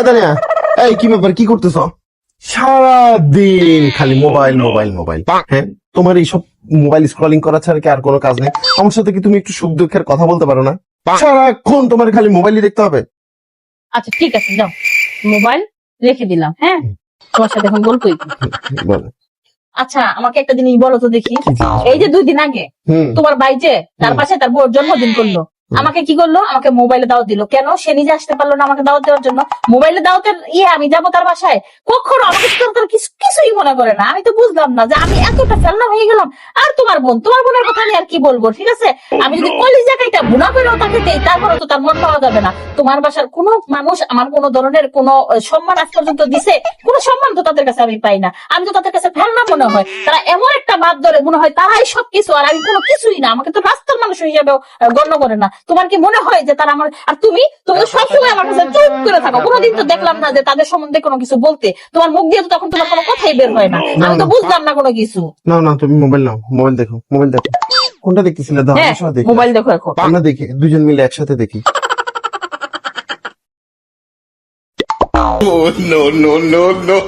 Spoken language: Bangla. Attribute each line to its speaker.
Speaker 1: তানিয়া, এই কি ব্যাপার, কি করতেছ? সারাদিন খালি মোবাইল মোবাইল মোবাইল। হ্যাঁ, তোমার এইসব মোবাইল স্ক্রলিং করা ছাড়া কি আর কোনো কাজ নেই? আমার সাথে কি তুমি একটু সুখ দুঃখের কথা বলতে পারো না? সারাক্ষণ তোমার খালি মোবাইলই দেখতে হবে।
Speaker 2: আচ্ছা ঠিক আছে, যাও, মোবাইল রেখে দিলাম। হ্যাঁ, তোমার সাথে এখন গল্পই কি?
Speaker 1: বলো।
Speaker 2: আচ্ছা আমাকে একটা জিনিস বলো তো দেখি। এই যে 2 দিন আগে তোমার ভাই যে তার পাশে তার বউর জন্মদিন করলো, আমাকে কি করলো? আমাকে মোবাইলে দাওয়াত দিল। কেন? সে নিজে আসতে পারলো না আমাকে দাওয়াত দেওয়ার জন্য। মোবাইলে দাওয়াতের আমি যাবো তার বাসায়? কখনো আমাকে তার কিছুই মনে করে না। আমি তো বুঝলাম না যে আমি এতটা ফেলনা হয়ে গেলাম। আর তোমার বোনের কথা আমি আর কি বলবো, ঠিক আছে? আমি যদি কলিজা কাইটা বুনা করেও তাকে দেই, তারপরে তো তার মন পাওয়া যাবে না। তোমার বাসার কোনো মানুষ আমার কোনো ধরনের কোনো সম্মান আজ পর্যন্ত দিছে? কোনো সম্মান তো তাদের কাছে আমি পাই না। আমি তো তাদের কাছে ফেলনা মনে হয়। তারা এমন একটা বাদ ধরে মনে হয় তারাই সবকিছু, আর আমি কোনো কিছুই না। আমাকে তো রাস্তার মানুষ হিসেবেও গণ্য করে না। তোমার কি মনে হয় যে তারা আমার, আর তুমি তো সবসময় আমার কাছে চুপ করে থাকো। কোনোদিন তো দেখলাম না যে তাদের সম্বন্ধে কোনো কিছু বলতে। তোমার মুখ দিয়ে তো তখন তোমার কোনো কথাই বের হয় না। আমি তো বুঝলাম না কোনো কিছু।
Speaker 1: না, তুমি মোবাইল নাও, মোবাইল দেখো, মোবাইল দেখো। কোনটা দেখতেছিলে? দাও,
Speaker 2: হ্যাঁ,
Speaker 1: আমার সাথে দেখি।
Speaker 2: মোবাইল দেখো এখন।
Speaker 1: আমরা দেখি, দুজন মিলে একসাথে দেখি।
Speaker 3: Oh, no, no, no, no.